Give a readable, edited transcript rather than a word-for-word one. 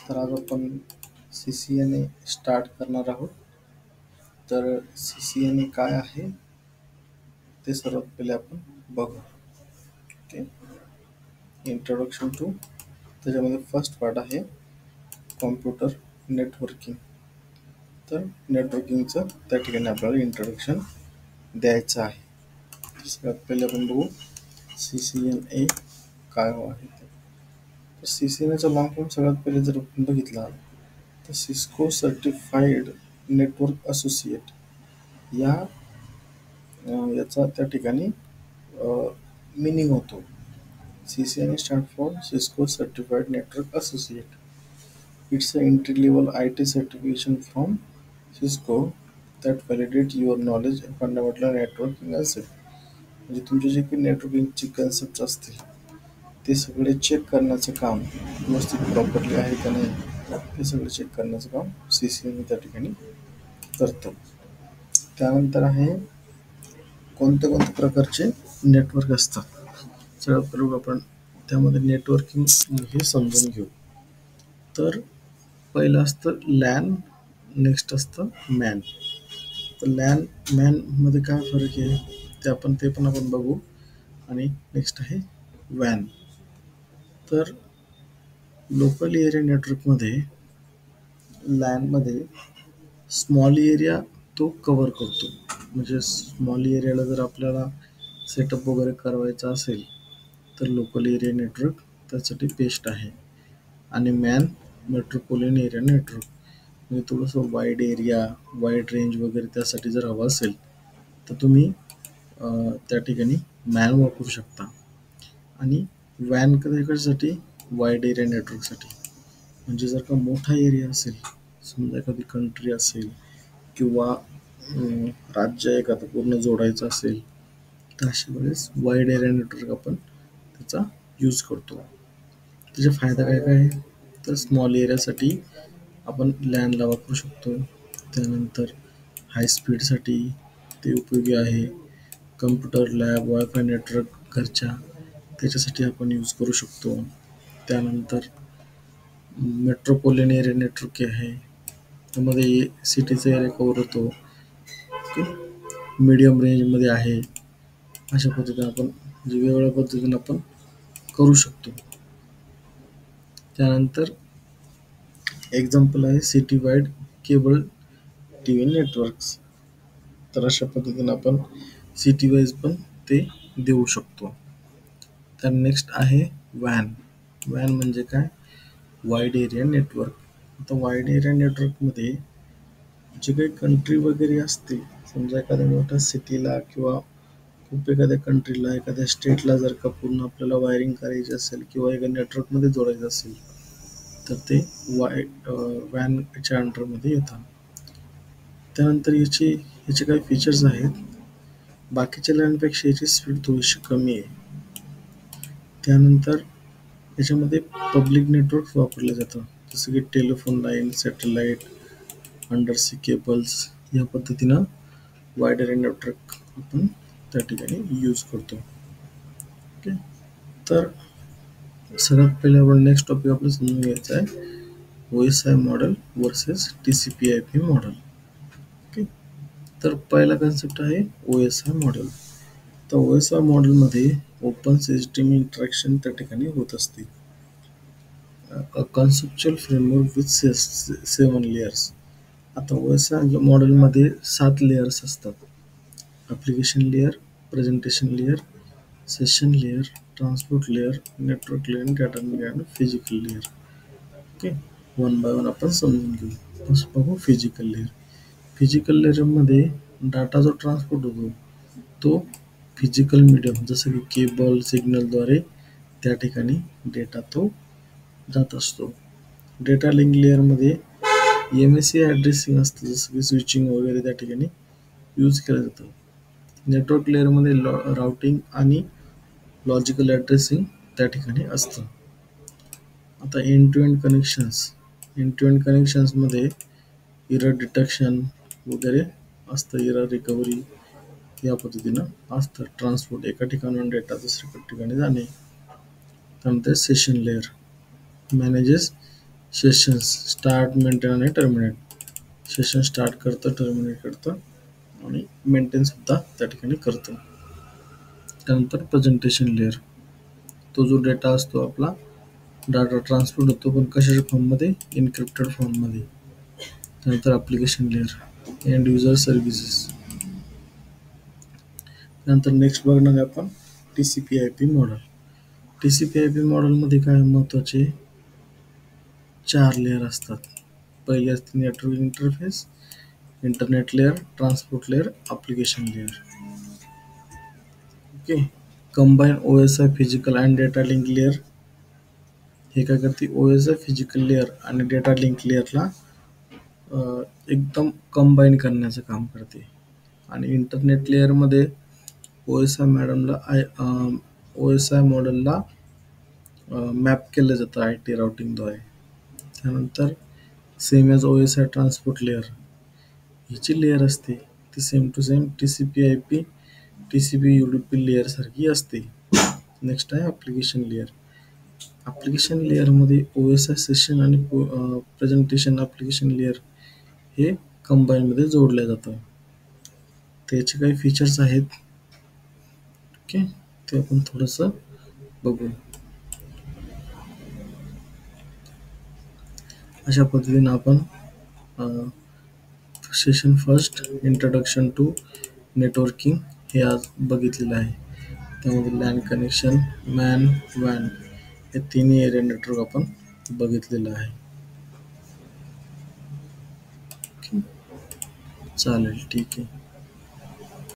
तर आज आपण CCNA स्टार्ट करणार आहोत. तर CCNA काय आहे ते सर्वात पहिले आपण बघू. Okay, introduction to. त्याच्यामध्ये फर्स्ट पार्ट आहे कॉम्प्युटर नेटवर्किंग. तर नेटवर्किंगचं त्या ठिकाणी आपल्याला इंट्रोडक्शन द्यायचं आहे. सगळ्यात पहिले आपण बघू CCNA काय आहे ते. तर CCNAचा लॉंग फॉर्म सगळ्यात पहिले जर आपण बघितला तर सिस्को सर्टिफाईड नेटवर्क असोसिएट याचा त्या ठिकाणी मिनिंग होतो. CCNA stand for Cisco certified network associate. It's a entry level IT certification from Cisco that validate your knowledge fundamental networking असेल. म्हणजे तुमचे जे काही नेटवर्किंगचे कन्सेप्ट असतील ते सगळे चेक करण्याचं काम व्यवस्थित प्रॉपरली आहे का नाही ते सगळं चेक करण्याचं काम CCNA त्या ठिकाणी करतं. त्यानंतर आहे कोणत्या कोणत्या प्रकारचे नेटवर्क असतात. सगळ्यात पहिले आपण त्यामध्ये नेटवर्किंग हे समजून घेऊ. तर पहिलं असतं लॅन, नेक्स्ट असतं मॅन. तर लॅन मॅन मध्ये काय फरक आहे ते पण आपण बघू. आणि नेक्स्ट आहे वॅन. तर लोकल एरिया नेटवर्कमध्ये लॅनमध्ये स्मॉल एरिया तो कव्हर करतो. म्हणजे स्मॉल एरियाला जर आपल्याला सेटअप वगैरे करायचा असेल तर लोकल एरिया नेटवर्क त्यासाठी बेस्ट आहे. आणि मॅन मेट्रोपोलियन एरिया नेटवर्क म्हणजे थोडंसं वाईड एरिया, वाईड रेंज वगैरे त्यासाठी जर हवं असेल तर तुम्ही त्या ठिकाणी मॅन वापरू शकता. आणि वॅन कशासाठी? वाईड एरिया नेटवर्कसाठी. म्हणजे जर का मोठा एरिया असेल, समजा एखादी कंट्री असेल किंवा राज्य एखादं पूर्ण जोडायचं असेल तर अशा वेळेस वाईड एरिया नेटवर्क आपण त्याचा यूज करतो. त्याचे फायदा काय काय आहे? तर स्मॉल एरियासाठी आपण लॅनला वापरू शकतो. त्यानंतर हाय स्पीडसाठी ते उपयोगी आहे. कम्प्युटर लॅब, वायफाय नेटवर्क घरच्या त्याच्यासाठी आपण यूज करू शकतो. त्यानंतर मेट्रोपोलियन एरिया नेटवर्क आहे, त्यामध्ये सिटीचा एरिया कव्हर होतो. ओके, मीडियम रेंजमध्ये आहे. अशा पद्धतीने आपण वेगवेगळ्या पद्धतीने आपण करू शकतो. त्यानंतर एक्झाम्पल आहे city wide cable TV networks. तर अशा पद्धतीने आपण सिटी वाईज पण ते देऊ शकतो. तर नेक्स्ट आहे वॅन. वॅन म्हणजे काय? Wide area network. आता वाईड एरिया नेटवर्कमध्ये जे काही कंट्री वगैरे असते, समजा एखाद्या मोठ्या सिटीला किंवा खूप एखाद्या कंट्रीला, एखाद्या स्टेटला जर का पूर्ण आपल्याला वायरिंग करायची असेल किंवा एका नेटवर्कमध्ये जोडायचं असेल तर ते वॅनच्या अंडरमध्ये येतात. त्यानंतर याचे काही फीचर्स आहेत. बाकीच्या लॅनपेक्षा याची स्पीड थोडीशी कमी आहे. त्यानंतर याच्यामध्ये पब्लिक नेटवर्क वापरले जातं, जसं की telephone line, satellite, undersea cables. या पद्धतीनं वाईड एरिया नेटवर्क आपण त्या ठिकाणी यूज करतो. ओके, तर सगळ्यात पहिले आपण नेक्स्ट टॉपिक आपलं समजून घ्यायचं आहे OSI model versus TCP/IP model. Okay, तर पहिला कन्सेप्ट आहे OSI मॉडेल. तर OSI मॉडेलमध्ये ओपन सिस्टीम इंटरॅक्शन त्या ठिकाणी होत असते. A conceptual framework with 7 layers. आता OSI मॉडेलमध्ये 7 लेयर्स असतात. Application layer, presentation layer, session layer, transport layer, network layer, data layer आणि physical layer. Okay, one by one आपण समजून घेऊ. फर्स्ट बघू फिजिकल लेयर. फिजिकल लेयरमध्ये डाटा जो ट्रान्सपोर्ट होतो तो फिजिकल मीडियम जसं की केबल, सिग्नलद्वारे त्या ठिकाणी डेटा तो जात असतो. डेटा लिंक लेअरमध्ये MAC ॲड्रेसिंग असतं, जसं की स्विचिंग वगैरे त्या ठिकाणी यूज केलं जातं. नेटवर्क लेअरमध्ये राउटिंग आणि लॉजिकल ॲड्रेसिंग त्या ठिकाणी असतं. आता एंड टू एंड कनेक्शन्समध्ये एरर डिटेक्शन वगैरे असतं, एरर रिकव्हरी या पद्धतीनं असतं. ट्रान्सपोर्ट एका ठिकाणून डेटा दुसऱ्या ठिकाणी जाणे. त्यानंतर session layer manages sessions start, maintain आणि टर्मिनेट. सेशन स्टार्ट करतं, टर्मिनेट करतं आणि मेंटेन सुद्धा त्या ठिकाणी करतं. त्यानंतर प्रेझेंटेशन लेअर, तो जो डेटा असतो आपला, डाटा ट्रान्सपोर्ट होतो, पण कशाच्या फॉर्ममध्ये? एन्क्रिप्टेड फॉर्ममध्ये. त्यानंतर application layer, end user services. त्यानंतर नेक्स्ट बघणार आहे आपण TCP/IP मॉडेल. TCP/IP मॉडेलमध्ये काय महत्त्वाचे? 4 लेअर असतात. पहिली असते network interface, internet layer, transport layer, application layer. Okay. Combine OSI physical and data link layer, हे काय करते? OSI फिजिकल लेअर आणि डेटा लिंक लेअरला एकदम कंबाईन करण्याचं काम करते. आणि इंटरनेट लेअरमध्ये OSI मॉडेलला मॅप केलं जातं IT राउटिंगद्वारे. त्यानंतर same as OSI transport layer, ह्याची लेअर असते ती same to same TCP/IP TCP/UDP layer सारखी असते. नेक्स्ट आहे ॲप्लिकेशन लेअर. ॲप्लिकेशन लेअरमध्ये OSI सेशन आणि प्रेझेंटेशन ॲप्लिकेशन लेअर हे कंबाईनमध्ये जोडलं जातं. त्याचे काही फीचर्स आहेत. ओके, ते आपण थोडंसं बघू. अशा पद्धतीनं आपण session first introduction to networking हे आज बघितलेलं आहे. त्यामध्ये लॅन कनेक्शन, मॅन, वॅन हे तिन्ही एरिया नेटवर्क आपण बघितलेलं आहे. ओके, चालेल, ठीक आहे.